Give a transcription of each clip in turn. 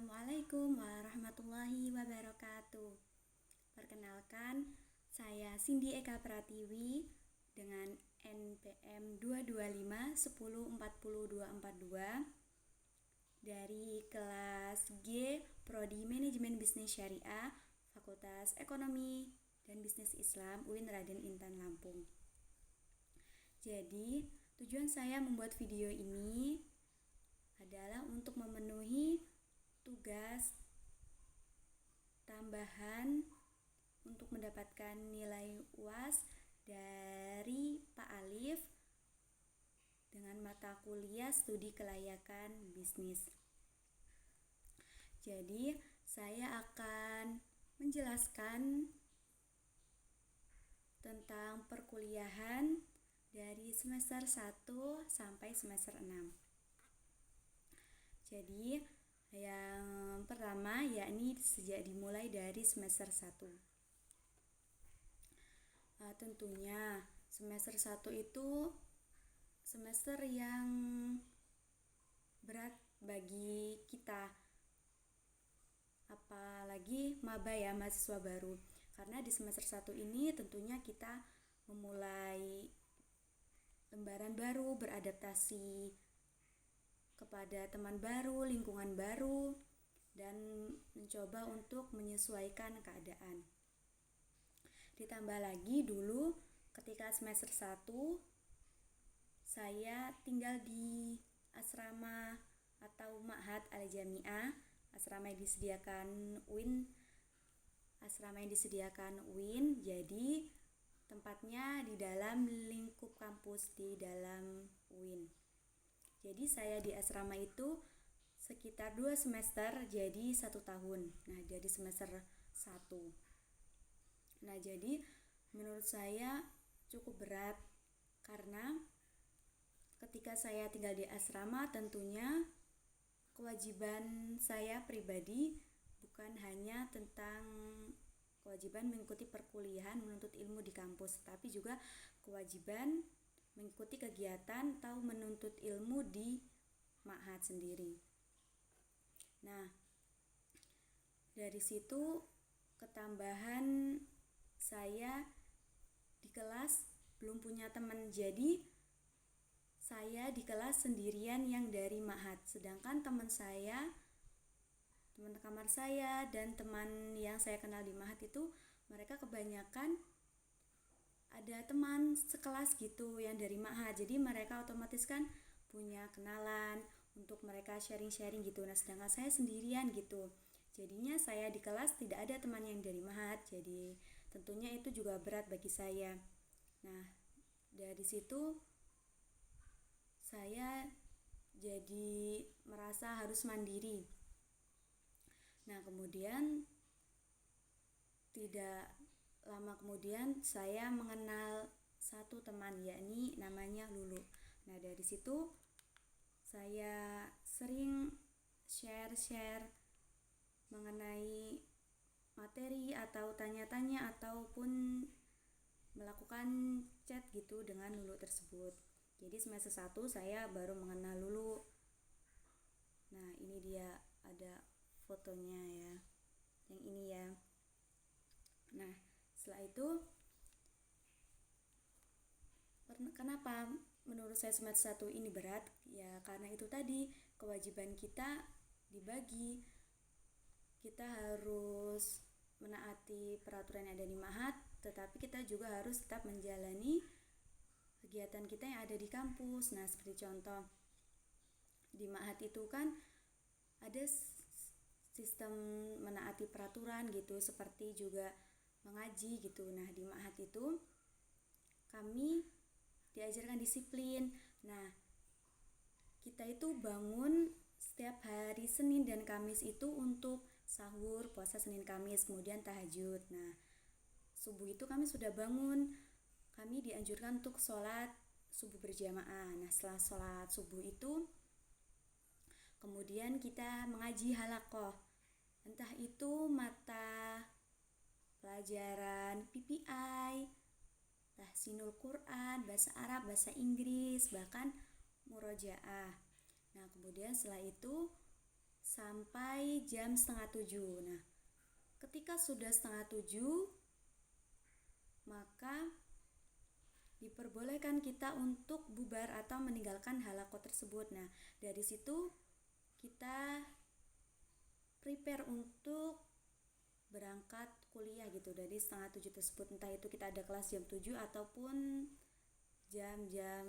Assalamualaikum warahmatullahi wabarakatuh. Perkenalkan, saya Cindy Eka Pratiwi dengan NPM 22510400242 dari kelas G Prodi Manajemen Bisnis Syariah, Fakultas Ekonomi dan Bisnis Islam UIN Raden Intan Lampung. Jadi, tujuan saya membuat video ini adalah untuk memenuhi tugas tambahan untuk mendapatkan nilai UAS dari Pak Alif dengan mata kuliah studi kelayakan bisnis. Jadi, saya akan menjelaskan tentang perkuliahan dari semester 1 sampai semester 6. Jadi, yang pertama yakni sejak dimulai dari semester 1. Tentunya semester 1 itu semester yang berat bagi kita, apalagi maba ya, mahasiswa baru. Karena di semester 1 ini tentunya kita memulai lembaran baru, beradaptasi kepada teman baru, lingkungan baru, dan mencoba untuk menyesuaikan keadaan. Ditambah lagi dulu ketika semester 1 saya tinggal di asrama atau Ma'had Al-Jami'ah, asrama yang disediakan UIN. Jadi tempatnya di dalam lingkup kampus di dalam UIN. Jadi saya di asrama itu sekitar 2 semester, jadi 1 tahun. Nah, jadi semester 1. Nah, jadi menurut saya cukup berat karena ketika saya tinggal di asrama tentunya kewajiban saya pribadi bukan hanya tentang kewajiban mengikuti perkuliahan menuntut ilmu di kampus, tapi juga kewajiban mengikuti kegiatan atau menuntut ilmu di ma'had sendiri. Nah, dari situ ketambahan saya di kelas belum punya teman, jadi saya di kelas sendirian yang dari ma'had. Sedangkan teman kamar saya dan teman yang saya kenal di ma'had itu mereka kebanyakan ada teman sekelas gitu yang dari ma'had, jadi mereka otomatis kan punya kenalan untuk mereka sharing-sharing gitu. Nah, sedangkan saya sendirian gitu, jadinya saya di kelas tidak ada teman yang dari ma'had, jadi tentunya itu juga berat bagi saya. Nah, dari situ saya jadi merasa harus mandiri. Nah, kemudian tidak lama kemudian saya mengenal satu teman, yakni namanya Lulu. Nah, dari situ saya sering share mengenai materi atau tanya-tanya ataupun melakukan chat gitu dengan Lulu tersebut. Jadi semester 1 saya baru mengenal Lulu. Nah, ini dia ada fotonya ya. Yang ini ya. Nah, setelah itu kenapa menurut saya semester 1 ini berat? Ya karena itu tadi, kewajiban kita dibagi. Kita harus menaati peraturan yang ada di ma'had, tetapi kita juga harus tetap menjalani kegiatan kita yang ada di kampus. Nah, seperti contoh di ma'had itu kan ada sistem menaati peraturan gitu, seperti juga mengaji gitu. Nah, di ma'had itu kami diajarkan disiplin. Nah, kita itu bangun setiap hari Senin dan Kamis itu untuk sahur, puasa Senin Kamis, kemudian tahajud. Nah, subuh itu kami sudah bangun. Kami dianjurkan untuk sholat subuh berjamaah. Nah, setelah sholat subuh itu kemudian kita mengaji halaqah. Entah itu mata pelajaran PPI, tahsinul Quran, bahasa Arab, bahasa Inggris, bahkan murojaah. Nah, kemudian setelah itu sampai jam 6:30. Nah, ketika sudah 6:30, maka diperbolehkan kita untuk bubar atau meninggalkan halaqah tersebut. Nah, dari situ kita prepare untuk berangkat kuliah gitu dari 6:30 tersebut, entah itu kita ada kelas jam 7 ataupun jam-jam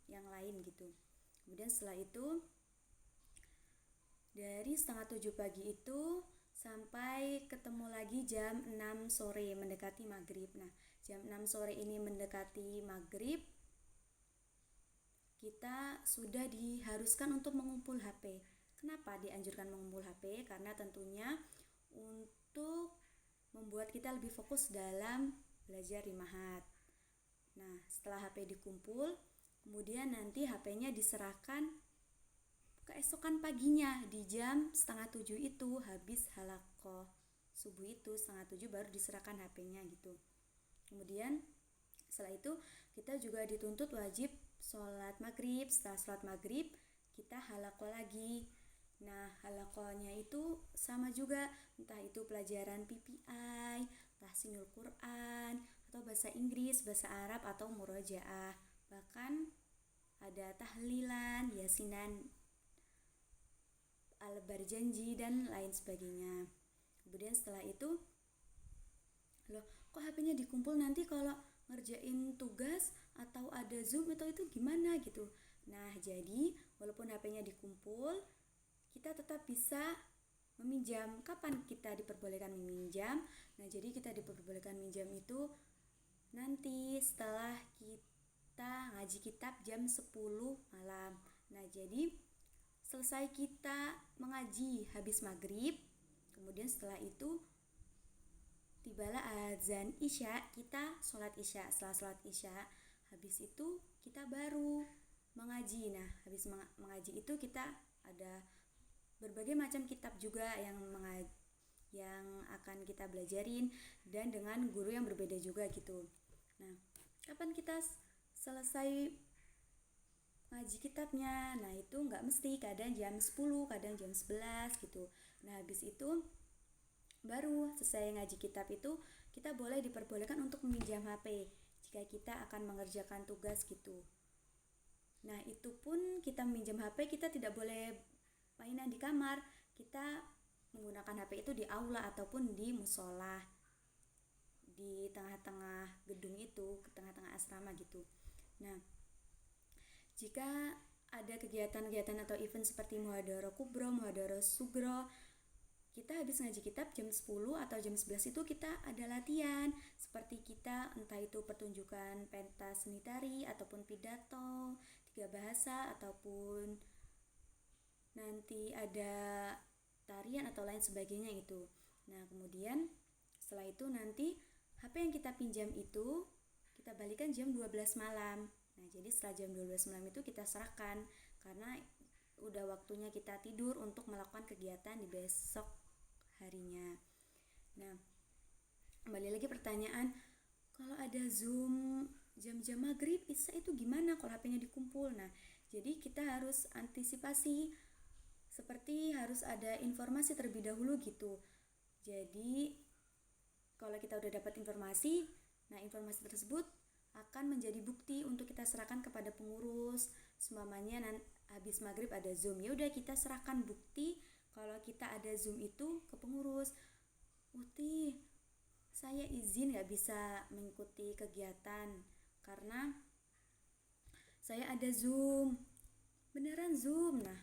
yang lain gitu. Kemudian setelah itu dari 6:30 pagi itu sampai ketemu lagi jam 6 sore mendekati maghrib. Nah, jam 6 sore ini mendekati maghrib, kita sudah diharuskan untuk mengumpul HP. Kenapa dianjurkan mengumpul HP? Karena tentunya untuk membuat kita lebih fokus dalam belajar di Mahat. Nah, setelah HP dikumpul, kemudian nanti HP-nya diserahkan keesokan paginya di jam 6:30 itu habis halaqah subuh itu 6:30 baru diserahkan HP-nya gitu. Kemudian setelah itu kita juga dituntut wajib sholat maghrib. Setelah sholat maghrib kita halaqah lagi. Nah, halaqahnya itu sama juga, entah itu pelajaran PPI, tahsinul Quran, atau bahasa Inggris, bahasa Arab, atau murojaah. Bahkan ada tahlilan, yasinan, al-barjanji, dan lain sebagainya. Kemudian setelah itu, loh kok HP-nya dikumpul, nanti kalau ngerjain tugas atau ada Zoom atau itu gimana gitu. Nah, jadi walaupun HP-nya dikumpul, kita tetap bisa meminjam. Kapan kita diperbolehkan meminjam? Nah, jadi kita diperbolehkan minjam itu nanti setelah kita ngaji kitab jam 10 malam. Nah, jadi selesai kita mengaji habis maghrib, kemudian setelah itu tibalah azan isya, kita sholat isya. Setelah sholat isya, habis itu kita baru mengaji. Nah, habis mengaji itu kita ada berbagai macam kitab juga yang akan kita belajarin, dan dengan guru yang berbeda juga gitu. Nah, kapan kita selesai ngaji kitabnya? Nah, itu nggak mesti, kadang jam 10, kadang jam 11 gitu. Nah, habis itu baru selesai ngaji kitab itu kita boleh diperbolehkan untuk meminjam HP jika kita akan mengerjakan tugas gitu. Nah, itu pun kita meminjam HP, kita tidak boleh mainan di kamar, kita menggunakan HP itu di aula ataupun di musola, di tengah-tengah gedung itu, ke tengah-tengah asrama gitu. Nah, jika ada kegiatan-kegiatan atau event seperti muhadharah kubro, muhadharah sugro, kita habis ngaji kitab jam 10 atau jam 11 itu kita ada latihan, seperti kita entah itu pertunjukan pentas seni tari ataupun pidato, 3 bahasa, ataupun nanti ada tarian atau lain sebagainya itu. Nah, kemudian setelah itu nanti HP yang kita pinjam itu kita balikan jam 12 malam. Nah, jadi setelah jam 12 malam itu kita serahkan, karena udah waktunya kita tidur untuk melakukan kegiatan di besok harinya. Nah, kembali lagi pertanyaan, kalau ada Zoom jam-jam maghrib, isya itu gimana kalau HP-nya dikumpul? Nah, jadi kita harus antisipasi, seperti harus ada informasi terlebih dahulu gitu. Jadi kalau kita udah dapat informasi, nah informasi tersebut akan menjadi bukti untuk kita serahkan kepada pengurus. Seumpamanya habis maghrib ada Zoom, ya udah kita serahkan bukti kalau kita ada Zoom itu ke pengurus. Uti, saya izin gak bisa mengikuti kegiatan karena saya ada Zoom. Beneran Zoom? Nah,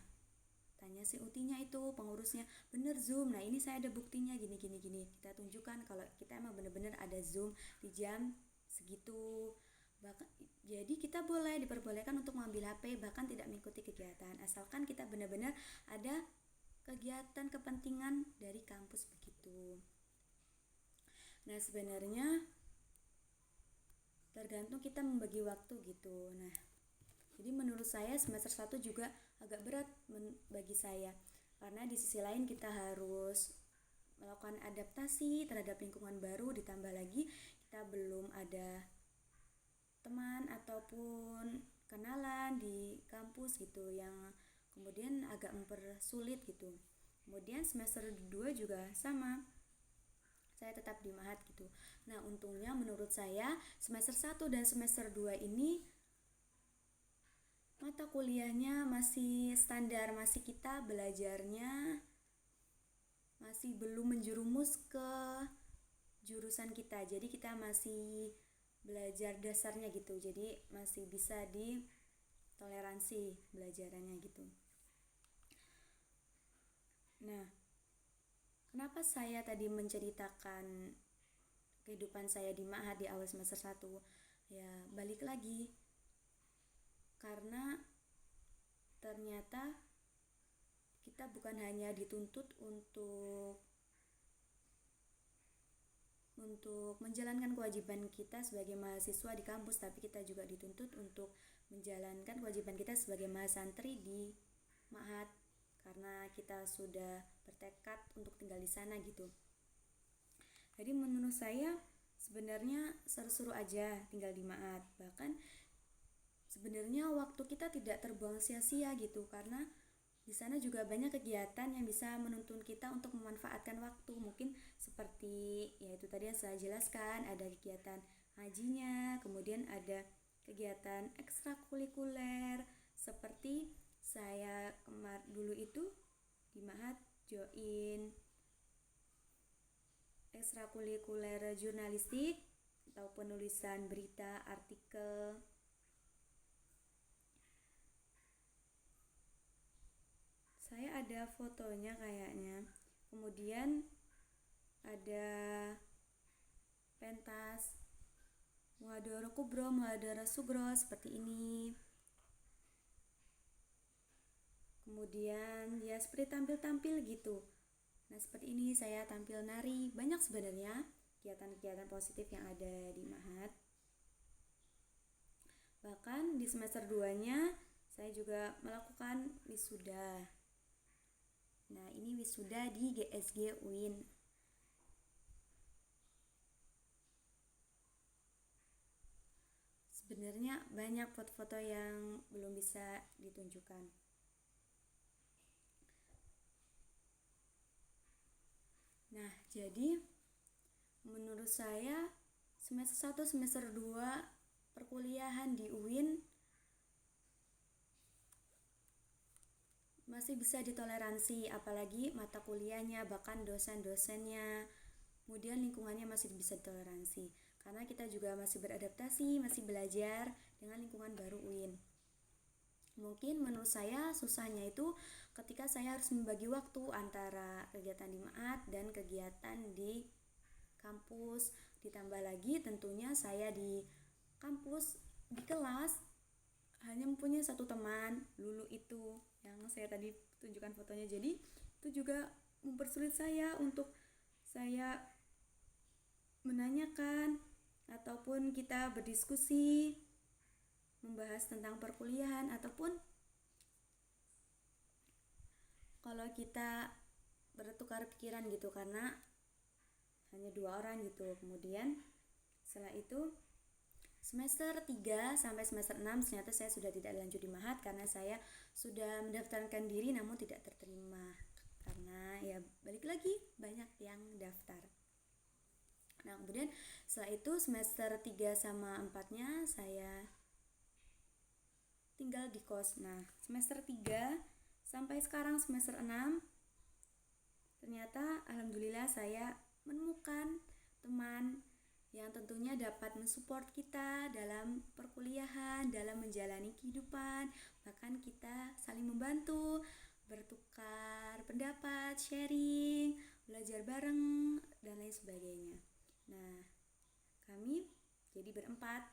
tanya si Utinya itu, pengurusnya, bener Zoom. Nah, ini saya ada buktinya gini. Kita tunjukkan kalau kita emang bener-bener ada Zoom di jam segitu. Bahkan, jadi kita diperbolehkan untuk mengambil HP, bahkan tidak mengikuti kegiatan, asalkan kita benar-benar ada kegiatan kepentingan dari kampus begitu. Nah, sebenarnya tergantung kita membagi waktu gitu. Nah, jadi menurut saya semester 1 juga agak berat bagi saya, karena di sisi lain kita harus melakukan adaptasi terhadap lingkungan baru, ditambah lagi kita belum ada teman ataupun kenalan di kampus gitu, yang kemudian agak mempersulit gitu. Kemudian semester 2 juga sama, saya tetap di Mahat gitu. Nah, untungnya menurut saya semester 1 dan semester 2 ini mata kuliahnya masih standar, masih kita belajarnya masih belum menjerumus ke jurusan kita. Jadi kita masih belajar dasarnya gitu. Jadi masih bisa ditoleransi belajarannya gitu. Nah, kenapa saya tadi menceritakan kehidupan saya di Ma'had di awal semester 1? Ya, balik lagi. Karena ternyata kita bukan hanya dituntut untuk menjalankan kewajiban kita sebagai mahasiswa di kampus, tapi kita juga dituntut untuk menjalankan kewajiban kita sebagai mahasantri di Ma'had karena kita sudah bertekad untuk tinggal di sana gitu. Jadi menurut saya sebenarnya seru-seru aja tinggal di Ma'had. Bahkan sebenarnya waktu kita tidak terbuang sia-sia gitu, karena di sana juga banyak kegiatan yang bisa menuntun kita untuk memanfaatkan waktu. Mungkin seperti ya itu tadi yang saya jelaskan, ada kegiatan ngajinya, kemudian ada kegiatan ekstrakurikuler seperti saya dulu itu di Ma'had join ekstrakurikuler jurnalistik atau penulisan berita, artikel. Saya ada fotonya kayaknya. Kemudian ada pentas Muhadharah Kubro, Muhadharah Sugro seperti ini. Kemudian ya seperti tampil-tampil gitu. Nah, seperti ini saya tampil nari. Banyak sebenarnya kegiatan-kegiatan positif yang ada di Ma'had. Bahkan di semester 2-nya saya juga melakukan wisuda. Nah, ini wisuda di GSG UIN. Sebenarnya banyak foto-foto yang belum bisa ditunjukkan. Nah, jadi menurut saya semester 1, semester 2 perkuliahan di UIN masih bisa ditoleransi, apalagi mata kuliahnya, bahkan dosen-dosennya, kemudian lingkungannya masih bisa ditoleransi. Karena kita juga masih beradaptasi, masih belajar dengan lingkungan baru UIN. Mungkin menurut saya susahnya itu ketika saya harus membagi waktu antara kegiatan di Ma'had dan kegiatan di kampus. Ditambah lagi tentunya saya di kampus, di kelas hanya mempunyai satu teman, Lulu itu yang saya tadi tunjukkan fotonya. Jadi itu juga mempersulit saya untuk saya menanyakan ataupun kita berdiskusi membahas tentang perkuliahan, ataupun kalau kita bertukar pikiran gitu, karena hanya 2 orang gitu. Kemudian setelah itu semester 3 sampai semester 6 ternyata saya sudah tidak lanjut di Ma'had karena saya sudah mendaftarkan diri namun tidak terterima. Karena ya balik lagi banyak yang daftar. Nah, kemudian setelah itu semester 3 sama 4-nya saya tinggal di kos. Nah, semester 3 sampai sekarang semester 6 ternyata alhamdulillah saya menemukan teman yang tentunya dapat mensupport kita dalam perkuliahan, dalam menjalani kehidupan. Bahkan kita saling membantu, bertukar pendapat, sharing, belajar bareng, dan lain sebagainya. Nah, kami jadi berempat.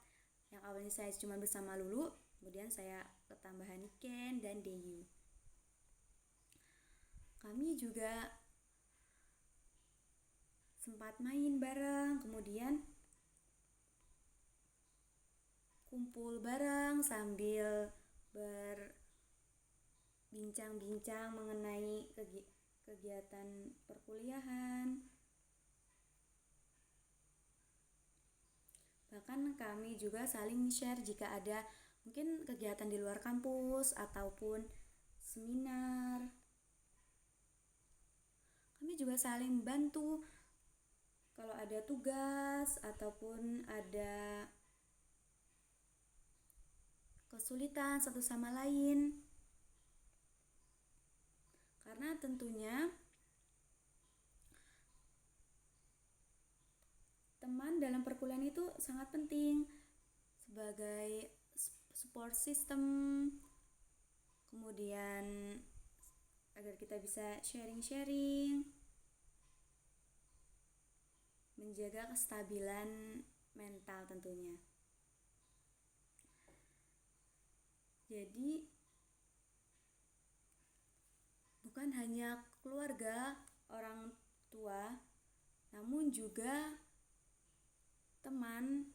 Yang awalnya saya cuma bersama Lulu, kemudian saya ketambahan Ken dan Deyu. Kami juga sempat main bareng, kemudian kumpul bareng sambil berbincang-bincang mengenai kegiatan perkuliahan. Bahkan kami juga saling share jika ada mungkin kegiatan di luar kampus ataupun seminar. juga saling bantu kalau ada tugas ataupun ada kesulitan satu sama lain. Karena tentunya teman dalam perkuliahan itu sangat penting sebagai support system, kemudian agar kita bisa sharing-sharing, menjaga kestabilan mental tentunya. Jadi bukan hanya keluarga, orang tua, namun juga teman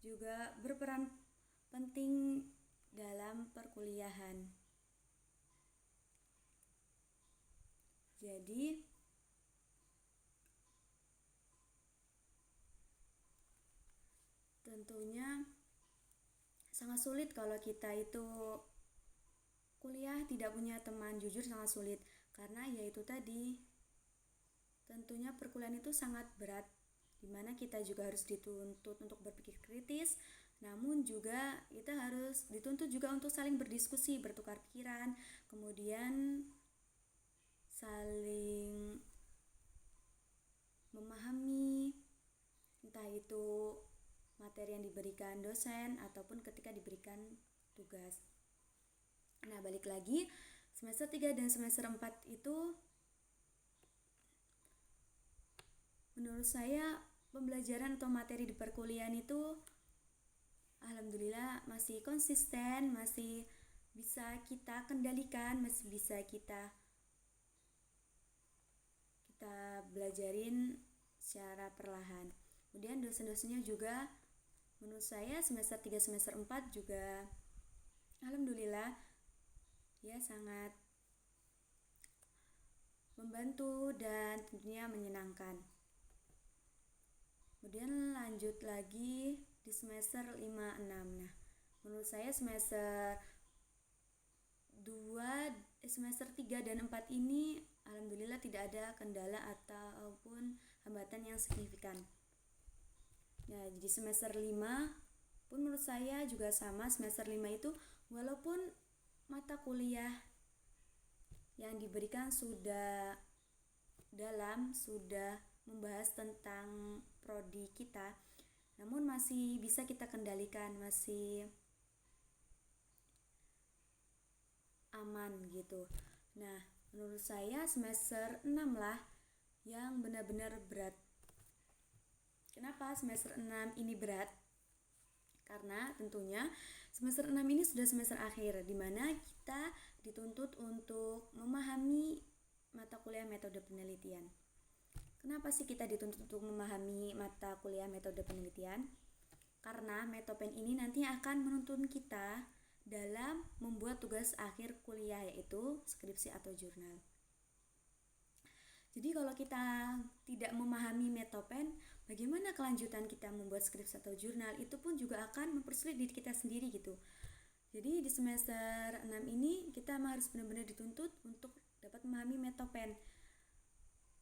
juga berperan penting dalam perkuliahan. Jadi tentunya sangat sulit kalau kita itu kuliah tidak punya teman, jujur sangat sulit. Karena yaitu tadi, tentunya perkuliahan itu sangat berat, dimana kita juga harus dituntut untuk berpikir kritis, namun juga kita harus dituntut juga untuk saling berdiskusi, bertukar pikiran, kemudian saling memahami, entah itu materi yang diberikan dosen ataupun ketika diberikan tugas. Nah, balik lagi, semester 3 dan semester 4 itu menurut saya pembelajaran atau materi di perkuliahan itu alhamdulillah masih konsisten, masih bisa kita kendalikan, masih bisa kita belajarin secara perlahan. Kemudian dosen-dosennya juga menurut saya semester 3 semester 4 juga alhamdulillah ya sangat membantu dan tentunya menyenangkan. Kemudian lanjut lagi di semester 5-6. Nah, menurut saya semester 3 dan 4 ini alhamdulillah tidak ada kendala ataupun hambatan yang signifikan. Nah, jadi semester 5 pun menurut saya juga sama. Semester 5 itu walaupun mata kuliah yang diberikan sudah dalam, sudah membahas tentang prodi kita, namun masih bisa kita kendalikan, masih aman gitu. Nah, menurut saya semester 6 lah yang benar-benar berat. Kenapa semester 6 ini berat? Karena tentunya semester 6 ini sudah semester akhir, di mana kita dituntut untuk memahami mata kuliah metode penelitian. Kenapa sih kita dituntut untuk memahami mata kuliah metode penelitian? Karena metopen ini nanti akan menuntun kita dalam membuat tugas akhir kuliah, yaitu skripsi atau jurnal. Jadi kalau kita tidak memahami metopen, bagaimana kelanjutan kita membuat skripsi atau jurnal? Itu pun juga akan mempersulit diri kita sendiri gitu. Jadi di semester 6 ini kita harus benar-benar dituntut untuk dapat memahami metopen.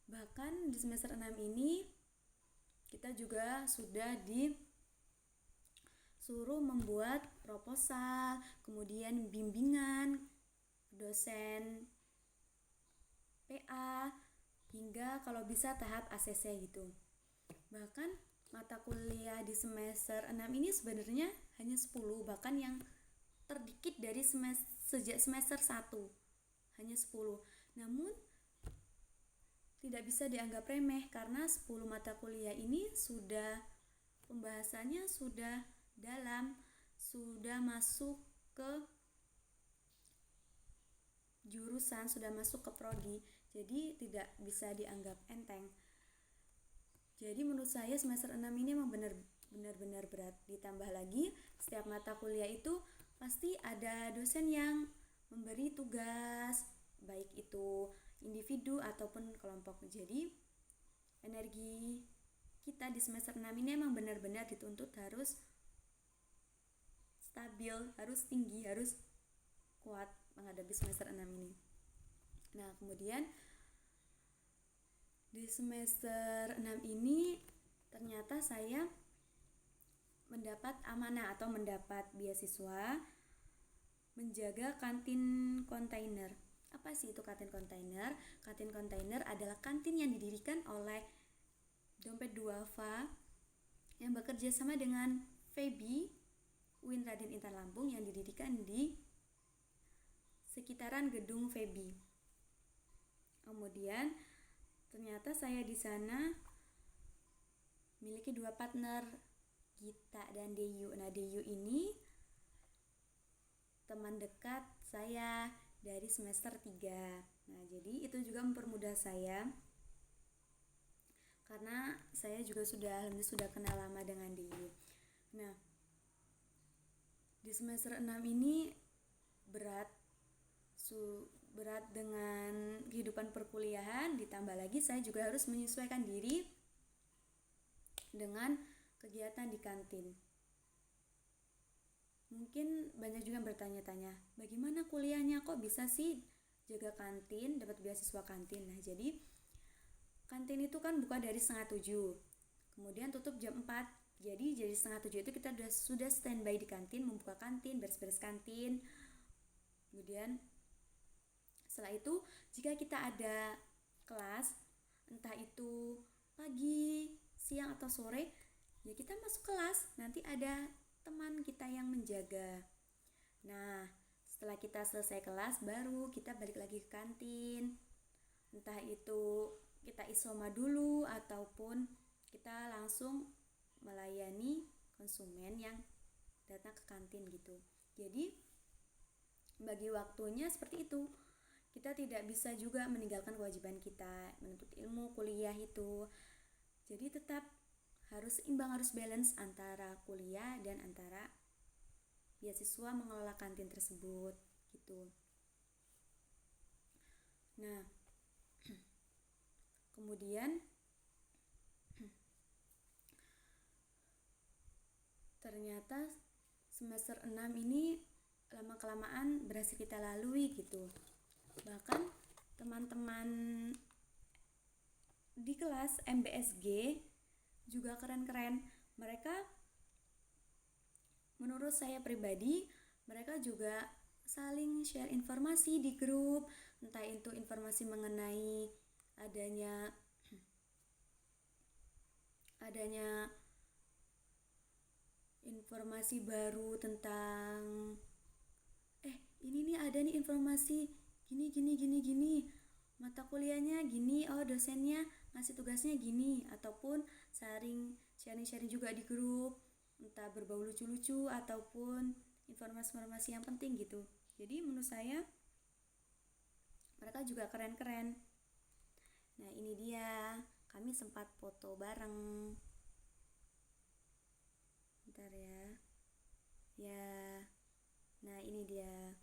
Bahkan di semester 6 ini kita juga sudah disuruh membuat proposal, kemudian bimbingan dosen PA, hingga kalau bisa tahap ACC gitu. Bahkan mata kuliah di semester 6 ini sebenarnya hanya 10, bahkan yang terdikit dari sejak semester 1 hanya 10. Namun tidak bisa dianggap remeh karena 10 mata kuliah ini sudah pembahasannya sudah dalam, sudah masuk ke jurusan, sudah masuk ke prodi, jadi tidak bisa dianggap enteng. Jadi menurut saya semester 6 ini memang benar-benar berat. Ditambah lagi setiap mata kuliah itu pasti ada dosen yang memberi tugas, baik itu individu ataupun kelompok. Jadi energi kita di semester 6 ini emang benar-benar dituntut harus stabil, harus tinggi, harus kuat menghadapi semester 6 ini. Nah, kemudian Di semester 6 ini ternyata saya mendapat amanah atau mendapat beasiswa menjaga kantin kontainer. Apa sih itu kantin kontainer? Kantin kontainer adalah kantin yang didirikan oleh Dompet Duafa yang bekerja sama dengan FEBI UIN Raden Intan Lampung yang didirikan di sekitaran gedung FEBI. Kemudian ternyata saya di sana memiliki 2 partner, Gita dan Deyu. Nah, Deyu ini teman dekat saya dari semester 3. Nah, jadi itu juga mempermudah saya karena saya juga sudah kenal lama dengan Deyu. Nah, di semester 6 ini berat dengan kehidupan perkuliahan, ditambah lagi saya juga harus menyesuaikan diri dengan kegiatan di kantin. Mungkin banyak juga yang bertanya-tanya, bagaimana kuliahnya kok bisa sih jaga kantin, dapat beasiswa kantin. Nah, jadi kantin itu kan buka dari 6:30, kemudian tutup jam 4. Jadi 6:30 itu kita sudah standby di kantin, membuka kantin, beres-beres kantin. Kemudian setelah itu jika kita ada kelas, entah itu pagi, siang atau sore, ya kita masuk kelas, nanti ada teman kita yang menjaga. Nah, setelah kita selesai kelas baru kita balik lagi ke kantin. Entah itu kita isoma dulu ataupun kita langsung melayani konsumen yang datang ke kantin gitu. Jadi bagi waktunya seperti itu. Kita tidak bisa juga meninggalkan kewajiban kita menuntut ilmu, kuliah itu. Jadi tetap harus imbang, harus balance antara kuliah dan antara beasiswa mengelola kantin tersebut gitu. Nah, kemudian ternyata semester 6 ini lama-kelamaan berhasil kita lalui gitu. Bahkan teman-teman di kelas MBSG juga keren-keren. Mereka menurut saya pribadi, mereka juga saling share informasi di grup, entah itu informasi mengenai adanya informasi baru tentang ini nih ada nih informasi gini mata kuliahnya gini, dosennya ngasih tugasnya gini, ataupun sharing juga di grup, entah berbau lucu-lucu ataupun informasi-informasi yang penting gitu. Jadi menurut saya mereka juga keren-keren. Nah, ini dia, kami sempat foto bareng. Bentar ya, nah ini dia.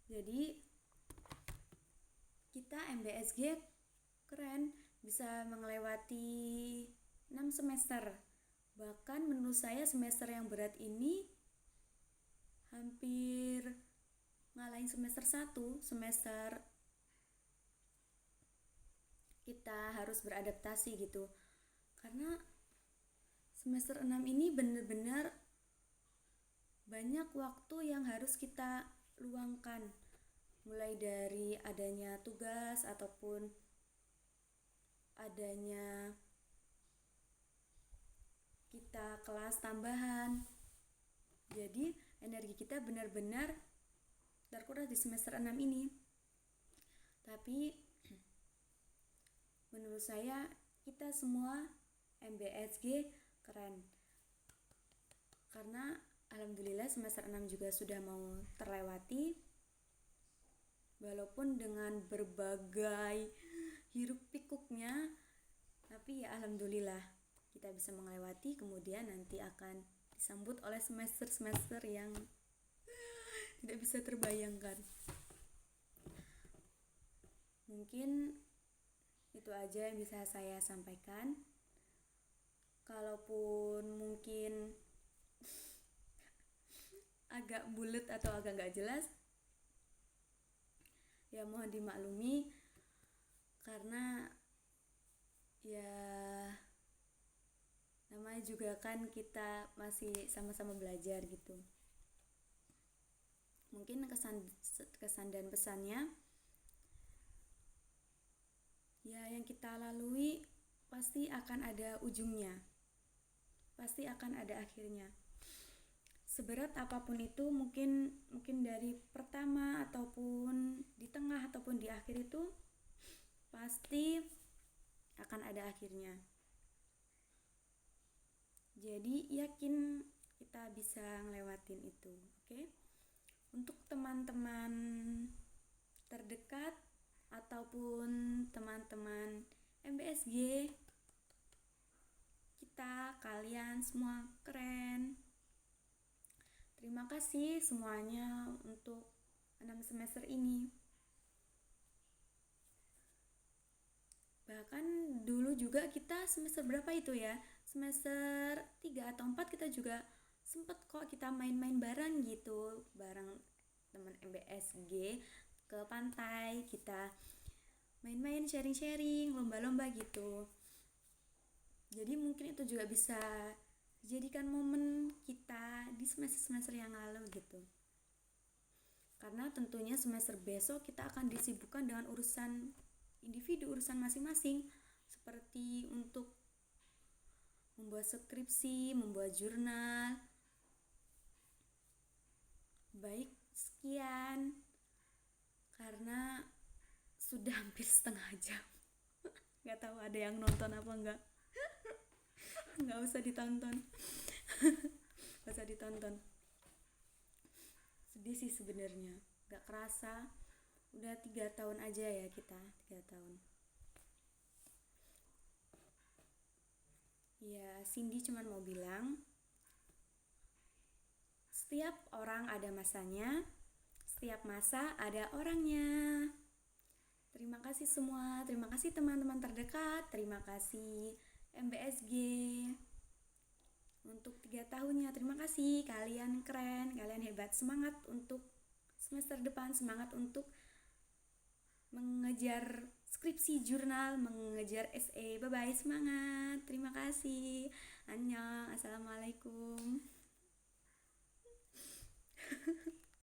Jadi kita MBSG keren, bisa melewati 6 semester. Bahkan menurut saya semester yang berat ini hampir ngalahin semester 1. Semester kita harus beradaptasi gitu. Karena semester 6 ini benar-benar banyak waktu yang harus kita luangkan, mulai dari adanya tugas ataupun adanya kita kelas tambahan. Jadi energi kita benar-benar terkuras di semester 6 ini. Tapi menurut saya kita semua MBSG keren. Karena alhamdulillah semester 6 juga sudah mau terlewati. Walaupun dengan berbagai hiruk pikuknya, tapi ya alhamdulillah kita bisa melewati. Kemudian nanti akan disambut oleh semester-semester yang tidak bisa terbayangkan. Mungkin itu aja yang bisa saya sampaikan. Kalaupun mungkin agak bulet atau agak gak jelas, Ya mohon dimaklumi karena ya namanya juga kan kita masih sama-sama belajar gitu. Mungkin kesan dan pesannya ya yang kita lalui pasti akan ada ujungnya. Pasti akan ada akhirnya. Seberat apapun itu mungkin dari pertama ataupun di tengah ataupun di akhir itu pasti akan ada akhirnya. Jadi yakin kita bisa ngelewatin itu, oke? Untuk teman-teman terdekat ataupun teman-teman MBSG, kalian semua keren. Terima kasih semuanya untuk 6 semester ini. Bahkan dulu juga kita semester berapa itu ya? Semester 3 atau 4 kita juga sempet kok kita main-main bareng gitu, bareng teman MBSG ke pantai, kita main-main, sharing-sharing, lomba-lomba gitu. Jadi mungkin itu juga bisa dijadikan momen kita di semester-semester yang lalu gitu. Karena tentunya semester besok kita akan disibukkan dengan urusan individu, urusan masing-masing, seperti untuk membuat skripsi, membuat jurnal. Baik, sekian. Karena sudah hampir setengah jam. Gak tahu ada yang nonton apa enggak. Gak usah ditonton. Gak usah ditonton. Sedih sih sebenarnya. Gak kerasa. Udah 3 tahun aja ya kita. 3 tahun. Ya, Cindy cuma mau bilang, setiap orang ada masanya, setiap masa ada orangnya. Terima kasih semua, terima kasih teman-teman terdekat, terima kasih MBSG untuk 3 tahunnya. Terima kasih, kalian keren, kalian hebat. Semangat untuk semester depan, semangat untuk mengejar skripsi jurnal, mengejar SE. Bye-bye, semangat. Terima kasih. Annyeong, assalamualaikum.